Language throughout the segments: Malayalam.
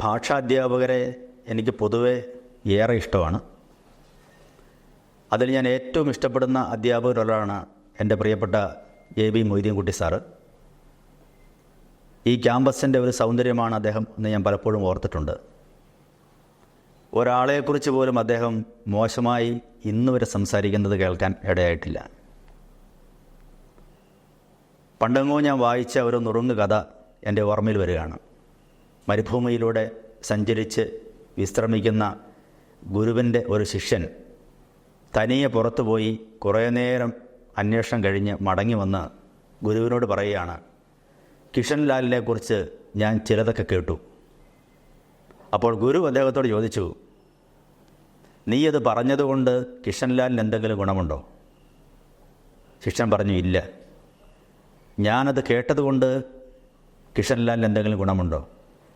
ഭാഷാധ്യാപകരെ എനിക്ക് പൊതുവെ ഏറെ ഇഷ്ടമാണ്. അതിൽ ഞാൻ ഏറ്റവും ഇഷ്ടപ്പെടുന്ന അധ്യാപകരൊരാളാണ് എൻ്റെ പ്രിയപ്പെട്ട എ.ബി. മൊയ്തീൻകുട്ടി സാറ്. ഈ ക്യാമ്പസിൻ്റെ ഒരു സൗന്ദര്യമാണ് അദ്ദേഹം എന്ന് ഞാൻ പലപ്പോഴും ഓർത്തിട്ടുണ്ട്. ഒരാളെക്കുറിച്ച് പോലും അദ്ദേഹം മോശമായി ഇന്നുവരെ സംസാരിക്കുന്നത് കേൾക്കാൻ ഇടയായിട്ടില്ല. പണ്ടെങ്ങോ ഞാൻ വായിച്ച ഒരു നുറുങ്ങ് കഥ എൻ്റെ ഓർമ്മയിൽ വരികയാണ്. മരുഭൂമിയിലൂടെ സഞ്ചരിച്ച് വിശ്രമിക്കുന്ന ഗുരുവിൻ്റെ ഒരു ശിഷ്യൻ തനിയെ പുറത്തു പോയി കുറേ നേരം അന്വേഷണം കഴിഞ്ഞ് മടങ്ങി വന്ന് ഗുരുവിനോട് പറയുകയാണ്, കിഷൻലാലിനെക്കുറിച്ച് ഞാൻ ചിലതൊക്കെ കേട്ടു. അപ്പോൾ ഗുരു അദ്ദേഹത്തോട് ചോദിച്ചു, നീ അത് പറഞ്ഞതുകൊണ്ട് കിഷൻലാലിന് എന്തെങ്കിലും ഗുണമുണ്ടോ? ശിഷ്യൻ പറഞ്ഞു, ഇല്ല. ഞാനത് കേട്ടതുകൊണ്ട് കിഷൻലാലിന് എന്തെങ്കിലും ഗുണമുണ്ടോ?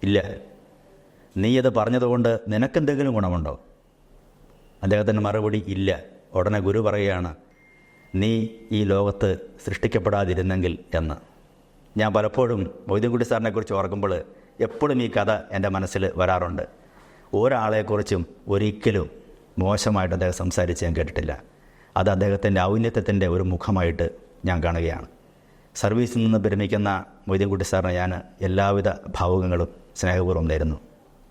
ഇല്ല. നീ അത് പറഞ്ഞതുകൊണ്ട് നിനക്കെന്തെങ്കിലും ഗുണമുണ്ടോ? അദ്ദേഹത്തിൻ്റെ മറുപടി ഇല്ല. ഉടനെ ഗുരു പറയുകയാണ്, നീ ഈ ലോകത്ത് സൃഷ്ടിക്കപ്പെടാതിരുന്നെങ്കിൽ എന്ന്. ഞാൻ പലപ്പോഴും മൊയ്തീൻകുട്ടി സാറിനെക്കുറിച്ച് ഓർക്കുമ്പോൾ എപ്പോഴും ഈ കഥ എൻ്റെ മനസ്സിൽ വരാറുണ്ട്. ഒരാളെക്കുറിച്ചും ഒരിക്കലും മോശമായിട്ട് അദ്ദേഹം സംസാരിച്ച് ഞാൻ കേട്ടിട്ടില്ല. അത് അദ്ദേഹത്തിൻ്റെ ഔന്നത്യത്തിൻ്റെ ഒരു മുഖമായിട്ട് ഞാൻ കാണുകയാണ്. സർവീസിൽ നിന്ന് വിരമിക്കുന്ന മൊയ്തീൻകുട്ടി സാറിന് ഞാൻ എല്ലാവിധ ഭാവുകങ്ങളും സ്നേഹപൂർവ്വം നേരുന്നു.